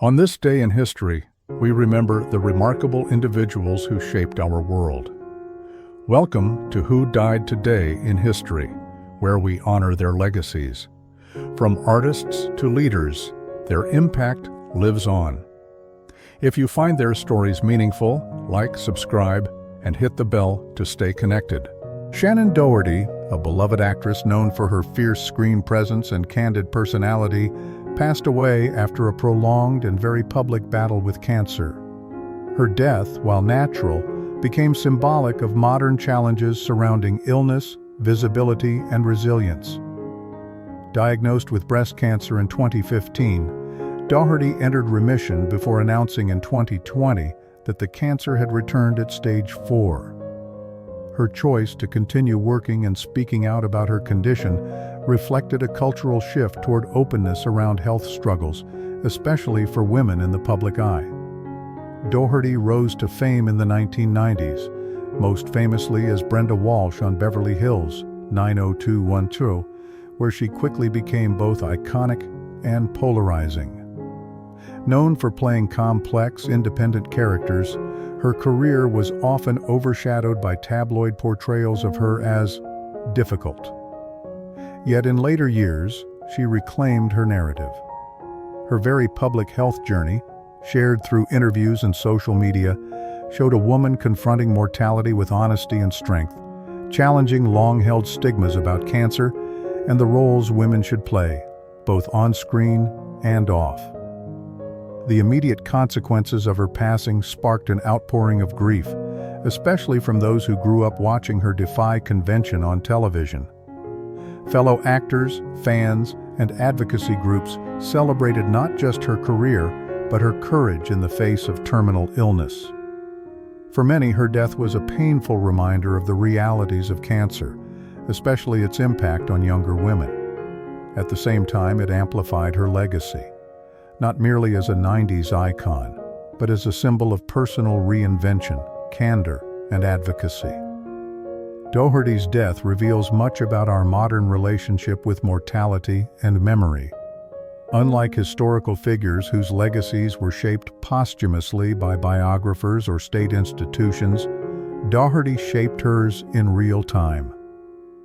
On this day in history, we remember the remarkable individuals who shaped our world. Welcome to Who Died Today in History, where we honor their legacies. From artists to leaders, their impact lives on. If you find their stories meaningful, like, subscribe, and hit the bell to stay connected. Shannen Doherty, a beloved actress known for her fierce screen presence and candid personality, passed away after a prolonged and very public battle with cancer. Her death, while natural, became symbolic of modern challenges surrounding illness, visibility, and resilience. Diagnosed with breast cancer in 2015, Doherty entered remission before announcing in 2020 that the cancer had returned at stage 4. Her choice to continue working and speaking out about her condition reflected a cultural shift toward openness around health struggles, especially for women in the public eye. Doherty rose to fame in the 1990s, most famously as Brenda Walsh on Beverly Hills 90210, where she quickly became both iconic and polarizing. Known for playing complex, independent characters, her career was often overshadowed by tabloid portrayals of her as difficult. Yet in later years, she reclaimed her narrative. Her very public health journey, shared through interviews and social media, showed a woman confronting mortality with honesty and strength, challenging long-held stigmas about cancer and the roles women should play, both on screen and off. The immediate consequences of her passing sparked an outpouring of grief, especially from those who grew up watching her defy convention on television. Fellow actors, fans, and advocacy groups celebrated not just her career, but her courage in the face of terminal illness. For many, her death was a painful reminder of the realities of cancer, especially its impact on younger women. At the same time, it amplified her legacy, not merely as a 90s icon, but as a symbol of personal reinvention, candor, and advocacy. Doherty's death reveals much about our modern relationship with mortality and memory. Unlike historical figures whose legacies were shaped posthumously by biographers or state institutions, Doherty shaped hers in real time.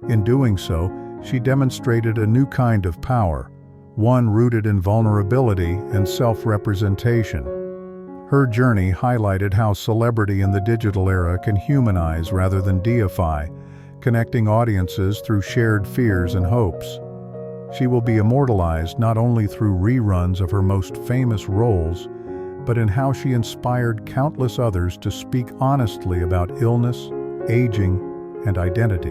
In doing so, she demonstrated a new kind of power, one rooted in vulnerability and self-representation. Her journey highlighted how celebrity in the digital era can humanize rather than deify, connecting audiences through shared fears and hopes. She will be immortalized not only through reruns of her most famous roles, but in how she inspired countless others to speak honestly about illness, aging, and identity.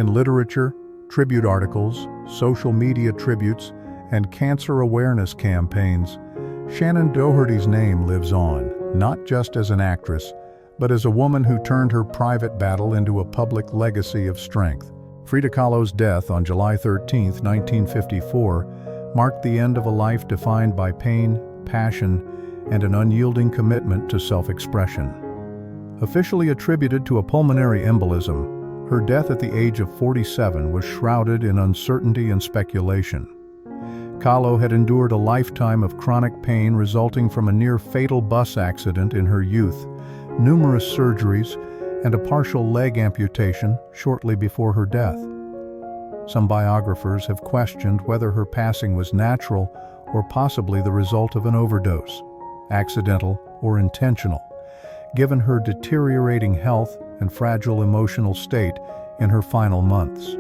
In literature, tribute articles, social media tributes, and cancer awareness campaigns, Shannen Doherty's name lives on, not just as an actress, but as a woman who turned her private battle into a public legacy of strength. Frida Kahlo's death on July 13, 1954, marked the end of a life defined by pain, passion, and an unyielding commitment to self-expression. Officially attributed to a pulmonary embolism, her death at the age of 47 was shrouded in uncertainty and speculation. Kahlo had endured a lifetime of chronic pain resulting from a near-fatal bus accident in her youth, numerous surgeries, and a partial leg amputation shortly before her death. Some biographers have questioned whether her passing was natural or possibly the result of an overdose, accidental or intentional, given her deteriorating health and fragile emotional state in her final months.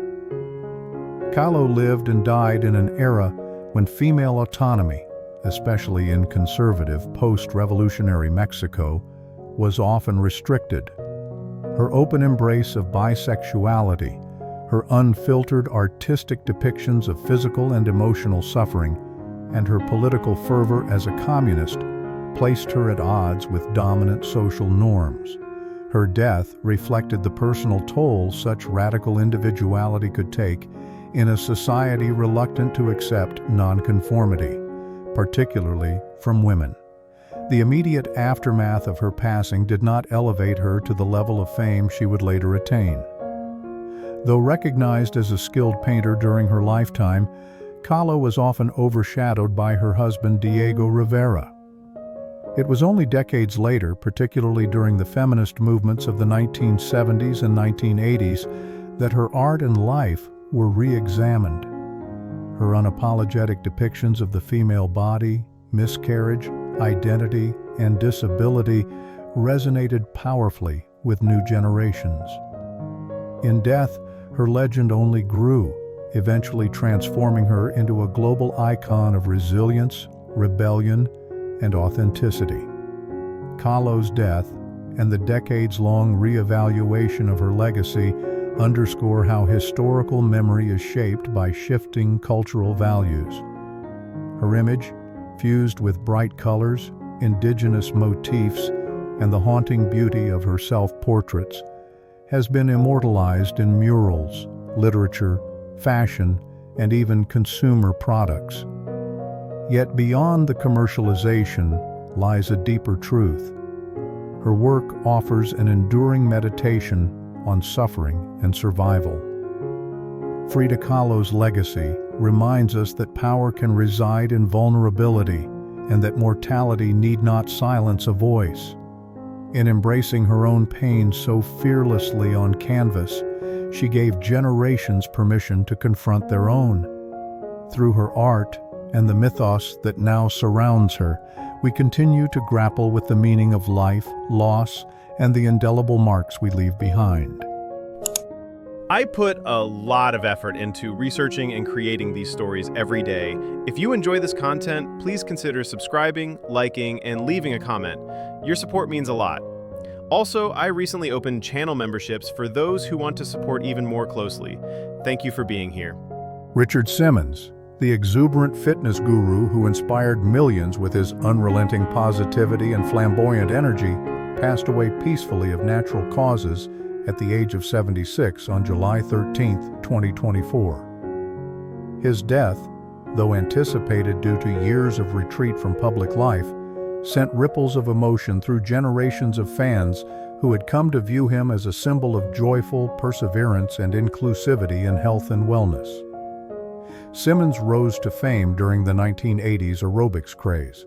Kahlo lived and died in an era when female autonomy, especially in conservative post-revolutionary Mexico, was often restricted. Her open embrace of bisexuality, her unfiltered artistic depictions of physical and emotional suffering, and her political fervor as a communist placed her at odds with dominant social norms. Her death reflected the personal toll such radical individuality could take in a society reluctant to accept nonconformity, particularly from women. The immediate aftermath of her passing did not elevate her to the level of fame she would later attain. Though recognized as a skilled painter during her lifetime, Kahlo was often overshadowed by her husband Diego Rivera. It was only decades later, particularly during the feminist movements of the 1970s and 1980s, that her art and life were re-examined. Her unapologetic depictions of the female body, miscarriage, identity, and disability resonated powerfully with new generations. In death, her legend only grew, eventually transforming her into a global icon of resilience, rebellion, and authenticity. Kahlo's death and the decades-long re-evaluation of her legacy underscore how historical memory is shaped by shifting cultural values. Her image, fused with bright colors, indigenous motifs, and the haunting beauty of her self-portraits, has been immortalized in murals, literature, fashion, and even consumer products. Yet beyond the commercialization lies a deeper truth. Her work offers an enduring meditation on suffering and survival. Frida Kahlo's legacy reminds us that power can reside in vulnerability and that mortality need not silence a voice. In embracing her own pain so fearlessly on canvas, she gave generations permission to confront their own. Through her art and the mythos that now surrounds her, we continue to grapple with the meaning of life, loss, and the indelible marks we leave behind. I put a lot of effort into researching and creating these stories every day. If you enjoy this content, please consider subscribing, liking, and leaving a comment. Your support means a lot. Also, I recently opened channel memberships for those who want to support even more closely. Thank you for being here. Richard Simmons, the exuberant fitness guru who inspired millions with his unrelenting positivity and flamboyant energy, passed away peacefully of natural causes at the age of 76 on July 13, 2024. His death, though anticipated due to years of retreat from public life, sent ripples of emotion through generations of fans who had come to view him as a symbol of joyful perseverance and inclusivity in health and wellness. Simmons rose to fame during the 1980s aerobics craze,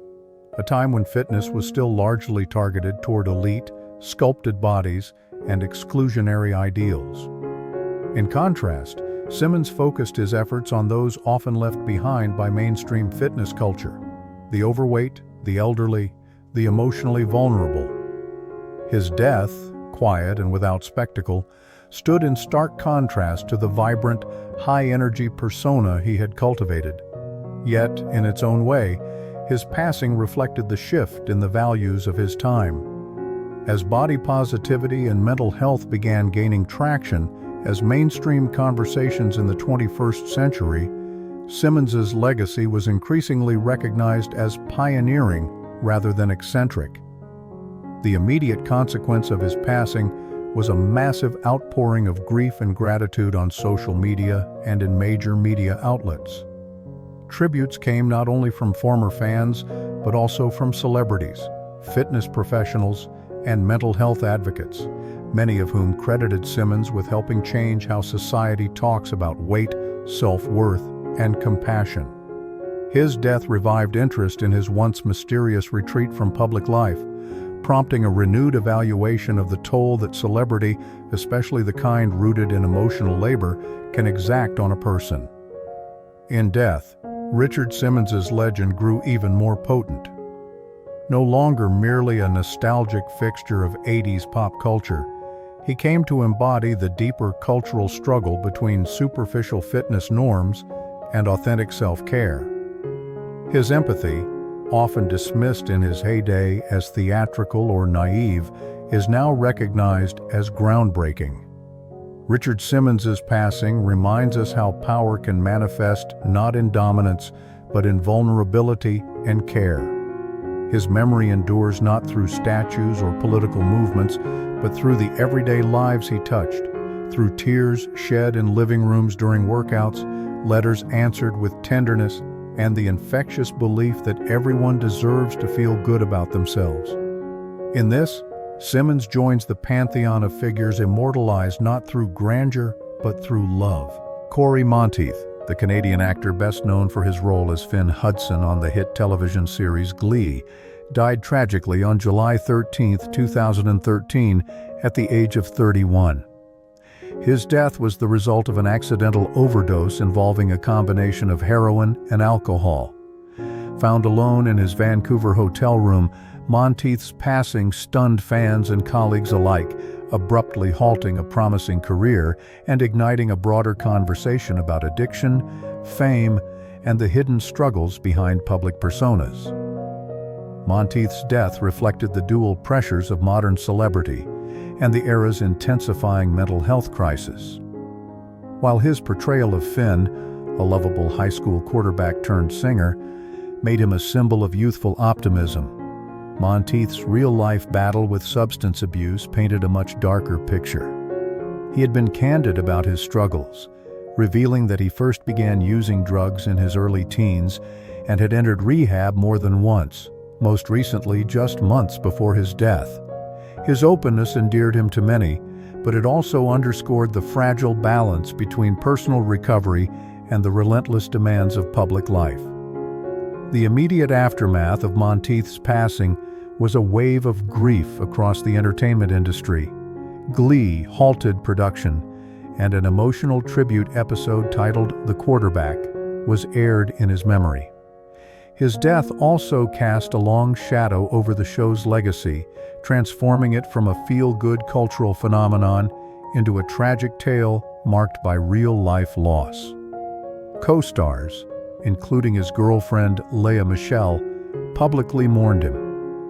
a time when fitness was still largely targeted toward elite, sculpted bodies and exclusionary ideals. In contrast, Simmons focused his efforts on those often left behind by mainstream fitness culture: the overweight, the elderly, the emotionally vulnerable. His death, quiet and without spectacle, stood in stark contrast to the vibrant, high-energy persona he had cultivated. Yet, in its own way, his passing reflected the shift in the values of his time. As body positivity and mental health began gaining traction as mainstream conversations in the 21st century, Simmons's legacy was increasingly recognized as pioneering rather than eccentric. The immediate consequence of his passing was a massive outpouring of grief and gratitude on social media and in major media outlets. Tributes came not only from former fans, but also from celebrities, fitness professionals, and mental health advocates, many of whom credited Simmons with helping change how society talks about weight, self-worth, and compassion. His death revived interest in his once mysterious retreat from public life, prompting a renewed evaluation of the toll that celebrity, especially the kind rooted in emotional labor, can exact on a person. In death, Richard Simmons's legend grew even more potent. No longer merely a nostalgic fixture of 80s pop culture, he came to embody the deeper cultural struggle between superficial fitness norms and authentic self-care. His empathy, often dismissed in his heyday as theatrical or naive, is now recognized as groundbreaking. Richard Simmons's passing reminds us how power can manifest not in dominance, but in vulnerability and care. His memory endures not through statues or political movements, but through the everyday lives he touched, through tears shed in living rooms during workouts, letters answered with tenderness, and the infectious belief that everyone deserves to feel good about themselves. In this, Simmons joins the pantheon of figures immortalized not through grandeur, but through love. Cory Monteith, The Canadian actor, best known for his role as Finn Hudson on the hit television series Glee, died tragically on July 13, 2013, at the age of 31. His death was the result of an accidental overdose involving a combination of heroin and alcohol. Found alone in his Vancouver hotel room, Monteith's passing stunned fans and colleagues alike, abruptly halting a promising career and igniting a broader conversation about addiction, fame, and the hidden struggles behind public personas. Monteith's death reflected the dual pressures of modern celebrity and the era's intensifying mental health crisis. While his portrayal of Finn, a lovable high school quarterback turned singer, made him a symbol of youthful optimism, Monteith's real-life battle with substance abuse painted a much darker picture. He had been candid about his struggles, revealing that he first began using drugs in his early teens and had entered rehab more than once, most recently just months before his death. His openness endeared him to many, but it also underscored the fragile balance between personal recovery and the relentless demands of public life. The immediate aftermath of Monteith's passing was a wave of grief across the entertainment industry. Glee halted production, and an emotional tribute episode titled The Quarterback was aired in his memory. His death also cast a long shadow over the show's legacy, transforming it from a feel-good cultural phenomenon into a tragic tale marked by real-life loss. Co-stars, including his girlfriend Lea Michele, publicly mourned him,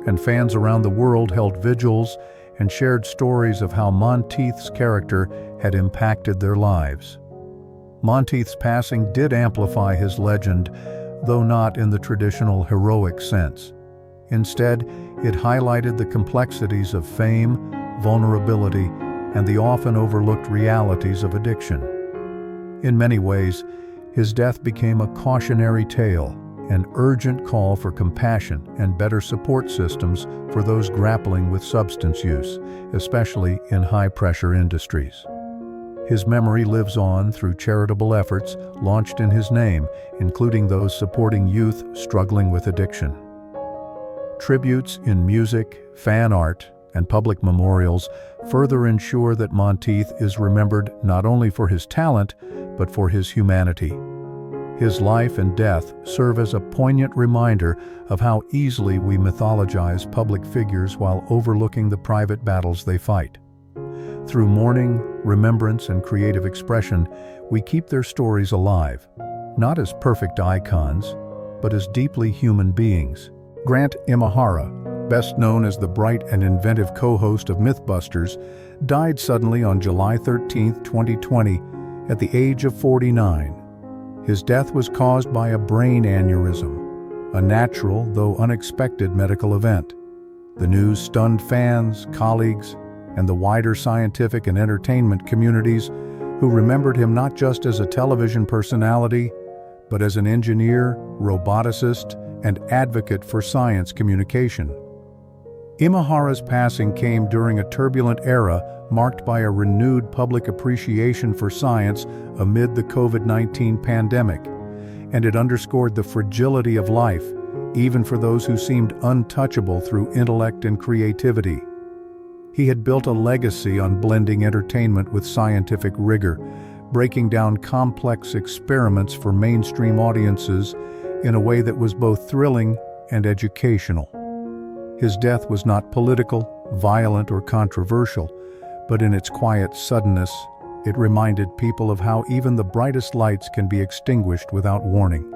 and fans around the world held vigils and shared stories of how Monteith's character had impacted their lives. Monteith's passing did amplify his legend, though not in the traditional heroic sense. Instead, it highlighted the complexities of fame, vulnerability, and the often overlooked realities of addiction. In many ways, his death became a cautionary tale, an urgent call for compassion and better support systems for those grappling with substance use, especially in high-pressure industries. His memory lives on through charitable efforts launched in his name, including those supporting youth struggling with addiction. Tributes in music, fan art, and public memorials further ensure that Monteith is remembered not only for his talent, but for his humanity. His life and death serve as a poignant reminder of how easily we mythologize public figures while overlooking the private battles they fight. Through mourning, remembrance, and creative expression, we keep their stories alive, not as perfect icons, but as deeply human beings. Grant Imahara, best known as the bright and inventive co-host of Mythbusters, died suddenly on July 13, 2020, at the age of 49. His death was caused by a brain aneurysm, a natural, though unexpected medical event. The news stunned fans, colleagues, and the wider scientific and entertainment communities who remembered him not just as a television personality, but as an engineer, roboticist, and advocate for science communication. Imahara's passing came during a turbulent era marked by a renewed public appreciation for science amid the COVID-19 pandemic, and it underscored the fragility of life, even for those who seemed untouchable through intellect and creativity. He had built a legacy on blending entertainment with scientific rigor, breaking down complex experiments for mainstream audiences in a way that was both thrilling and educational. His death was not political, violent, or controversial, but in its quiet suddenness, it reminded people of how even the brightest lights can be extinguished without warning.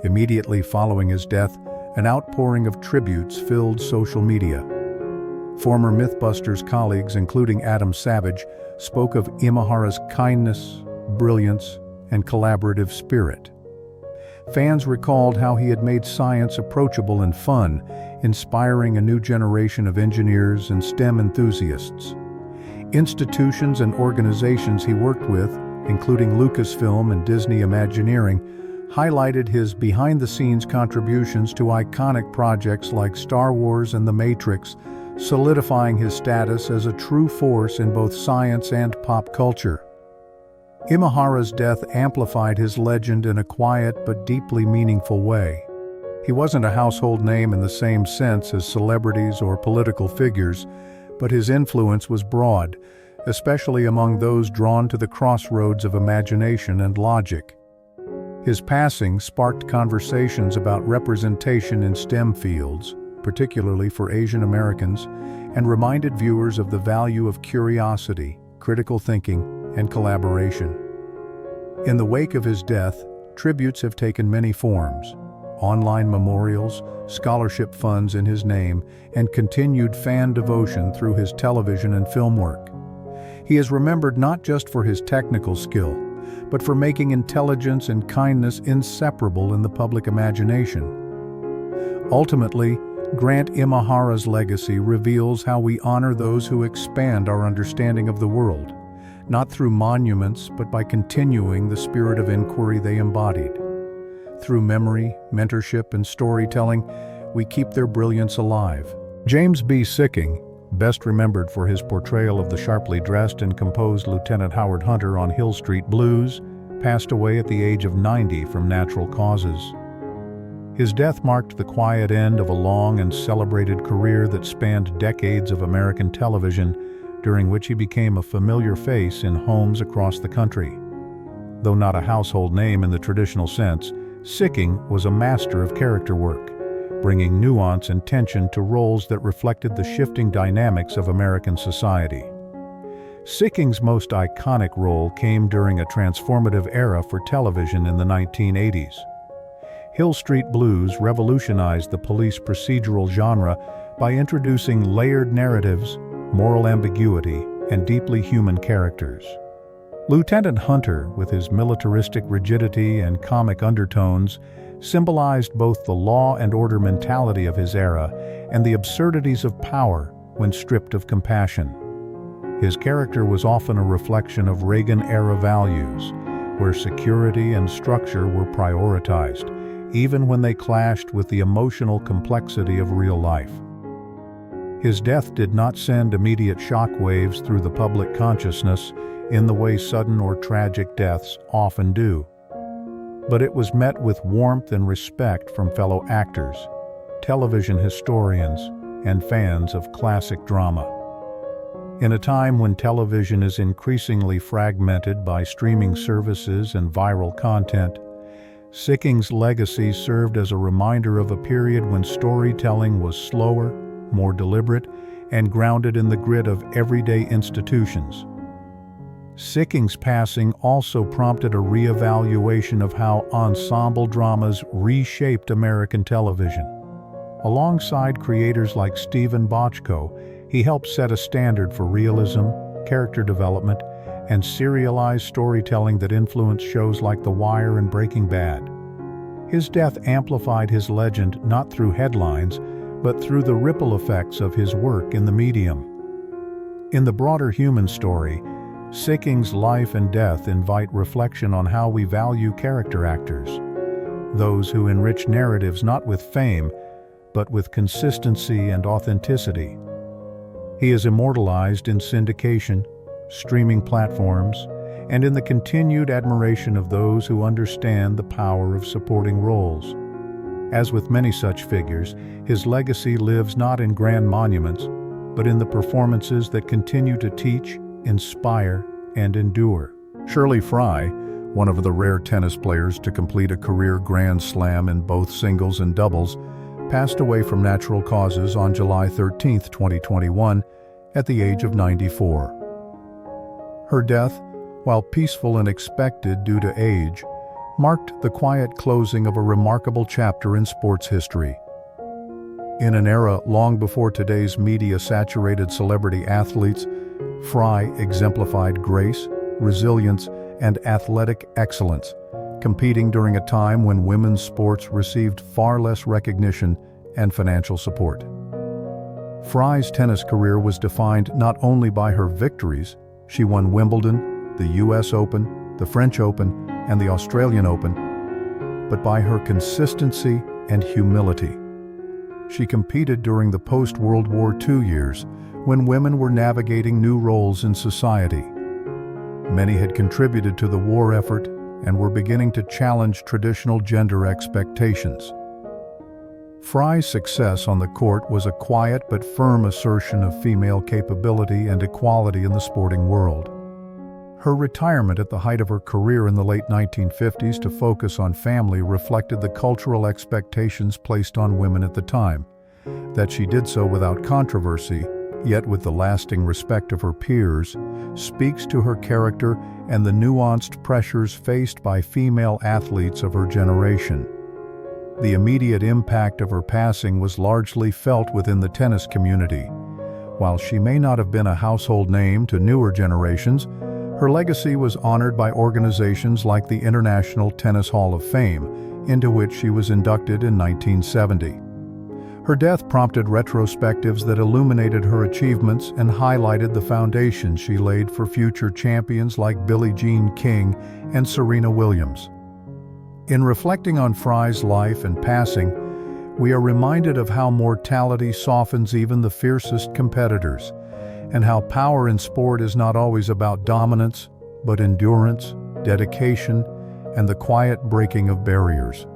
Immediately following his death, an outpouring of tributes filled social media. Former Mythbusters colleagues, including Adam Savage, spoke of Imahara's kindness, brilliance, and collaborative spirit. Fans recalled how he had made science approachable and fun, inspiring a new generation of engineers and STEM enthusiasts. Institutions and organizations he worked with, including Lucasfilm and Disney Imagineering, highlighted his behind-the-scenes contributions to iconic projects like Star Wars and The Matrix, solidifying his status as a true force in both science and pop culture. Imahara's death amplified his legend in a quiet but deeply meaningful way. He wasn't a household name in the same sense as celebrities or political figures, but his influence was broad, especially among those drawn to the crossroads of imagination and logic. His passing sparked conversations about representation in STEM fields, particularly for Asian Americans, and reminded viewers of the value of curiosity, critical thinking, and collaboration. In the wake of his death, tributes have taken many forms: online memorials, scholarship funds in his name, and continued fan devotion through his television and film work. He is remembered not just for his technical skill, but for making intelligence and kindness inseparable in the public imagination. Ultimately, Grant Imahara's legacy reveals how we honor those who expand our understanding of the world, not through monuments, but by continuing the spirit of inquiry they embodied. Through memory, mentorship, and storytelling, we keep their brilliance alive. James B. Siking, best remembered for his portrayal of the sharply dressed and composed Lieutenant Howard Hunter on Hill Street Blues, passed away at the age of 90 from natural causes. His death marked the quiet end of a long and celebrated career that spanned decades of American television, during which he became a familiar face in homes across the country. Though not a household name in the traditional sense, Siking was a master of character work, bringing nuance and tension to roles that reflected the shifting dynamics of American society. Siking's most iconic role came during a transformative era for television in the 1980s. Hill Street Blues revolutionized the police procedural genre by introducing layered narratives, moral ambiguity, and deeply human characters. Lieutenant Hunter, with his militaristic rigidity and comic undertones, symbolized both the law and order mentality of his era and the absurdities of power when stripped of compassion. His character was often a reflection of Reagan-era values, where security and structure were prioritized, even when they clashed with the emotional complexity of real life. His death did not send immediate shockwaves through the public consciousness in the way sudden or tragic deaths often do. But it was met with warmth and respect from fellow actors, television historians, and fans of classic drama. In a time when television is increasingly fragmented by streaming services and viral content, Siking's legacy served as a reminder of a period when storytelling was slower, more deliberate, and grounded in the grit of everyday institutions. Siking's passing also prompted a re-evaluation of how ensemble dramas reshaped American television. Alongside creators like Stephen Bochco, he helped set a standard for realism, character development, and serialized storytelling that influenced shows like The Wire and Breaking Bad. His death amplified his legend not through headlines, but through the ripple effects of his work in the medium. In the broader human story, Siking's life and death invite reflection on how we value character actors, those who enrich narratives not with fame, but with consistency and authenticity. He is immortalized in syndication, streaming platforms, and in the continued admiration of those who understand the power of supporting roles. As with many such figures, his legacy lives not in grand monuments, but in the performances that continue to teach, inspire, and endure. Shirley Fry, one of the rare tennis players to complete a career Grand Slam in both singles and doubles, passed away from natural causes on July 13, 2021, at the age of 94. Her death, while peaceful and expected due to age, marked the quiet closing of a remarkable chapter in sports history. In an era long before today's media-saturated celebrity athletes, Fry exemplified grace, resilience, and athletic excellence, competing during a time when women's sports received far less recognition and financial support. Fry's tennis career was defined not only by her victories. She won Wimbledon, the US Open, the French Open, and the Australian Open, but by her consistency and humility. She competed during the post-World War II years, when women were navigating new roles in society. Many had contributed to the war effort and were beginning to challenge traditional gender expectations. Fry's success on the court was a quiet but firm assertion of female capability and equality in the sporting world. Her retirement at the height of her career in the late 1950s to focus on family reflected the cultural expectations placed on women at the time. That she did so without controversy, yet with the lasting respect of her peers, speaks to her character and the nuanced pressures faced by female athletes of her generation. The immediate impact of her passing was largely felt within the tennis community. While she may not have been a household name to newer generations, her legacy was honored by organizations like the International Tennis Hall of Fame, into which she was inducted in 1970. Her death prompted retrospectives that illuminated her achievements and highlighted the foundation she laid for future champions like Billie Jean King and Serena Williams. In reflecting on Fry's life and passing, we are reminded of how mortality softens even the fiercest competitors, and how power in sport is not always about dominance, but endurance, dedication, and the quiet breaking of barriers.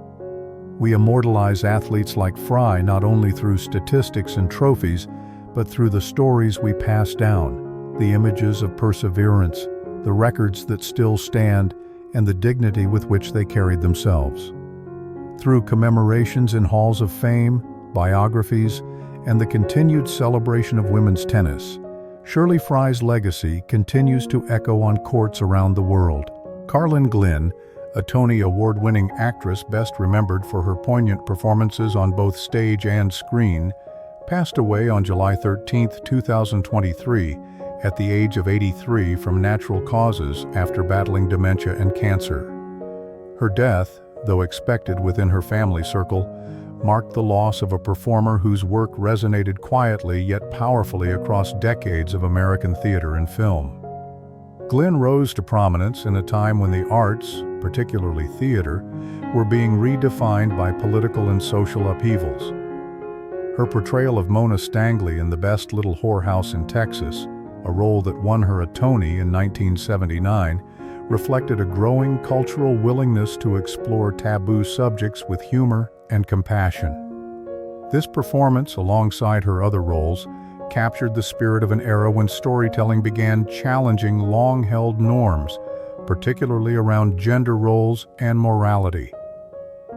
We immortalize athletes like Fry not only through statistics and trophies, but through the stories we pass down, the images of perseverance, the records that still stand, and the dignity with which they carried themselves. Through commemorations in halls of fame, biographies, and the continued celebration of women's tennis, Shirley Fry's legacy continues to echo on courts around the world. Carlin Glenn, a Tony Award-winning actress best remembered for her poignant performances on both stage and screen, passed away on July 13, 2023, at the age of 83 from natural causes after battling dementia and cancer. Her death, though expected within her family circle, marked the loss of a performer whose work resonated quietly yet powerfully across decades of American theater and film. Glenn rose to prominence in a time when the arts, particularly theater, were being redefined by political and social upheavals. Her portrayal of Mona Stangley in The Best Little Whorehouse in Texas, a role that won her a Tony in 1979, reflected a growing cultural willingness to explore taboo subjects with humor and compassion. This performance, alongside her other roles, captured the spirit of an era when storytelling began challenging long-held norms, particularly around gender roles and morality.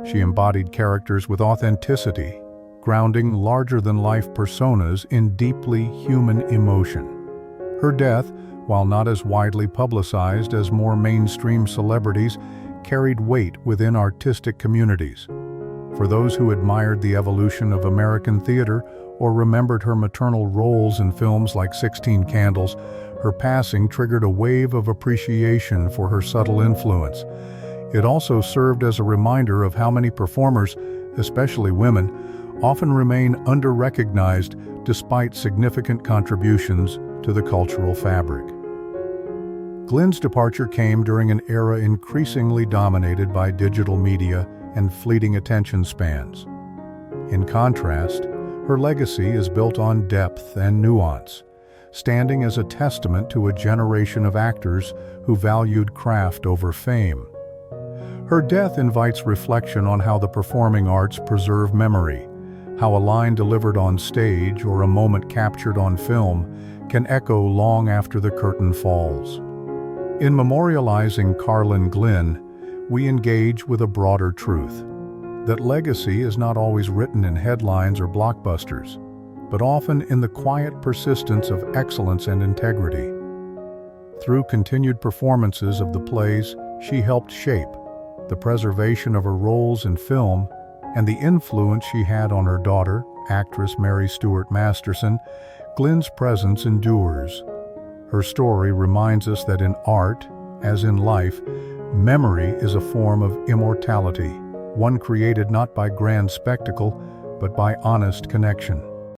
She embodied characters with authenticity, grounding larger-than-life personas in deeply human emotion. Her death, while not as widely publicized as more mainstream celebrities, carried weight within artistic communities. For those who admired the evolution of American theater or remembered her maternal roles in films like 16 Candles, her passing triggered a wave of appreciation for her subtle influence. It also served as a reminder of how many performers, especially women, often remain under-recognized despite significant contributions to the cultural fabric. Glenn's departure came during an era increasingly dominated by digital media and fleeting attention spans. In contrast, her legacy is built on depth and nuance, standing as a testament to a generation of actors who valued craft over fame. Her death invites reflection on how the performing arts preserve memory, how a line delivered on stage or a moment captured on film can echo long after the curtain falls. In memorializing Carlin Glenn, we engage with a broader truth, that legacy is not always written in headlines or blockbusters, but often in the quiet persistence of excellence and integrity. Through continued performances of the plays she helped shape, the preservation of her roles in film, and the influence she had on her daughter, actress Mary Stuart Masterson, Glenn's presence endures. Her story reminds us that in art, as in life, memory is a form of immortality, one created not by grand spectacle, but by honest connection.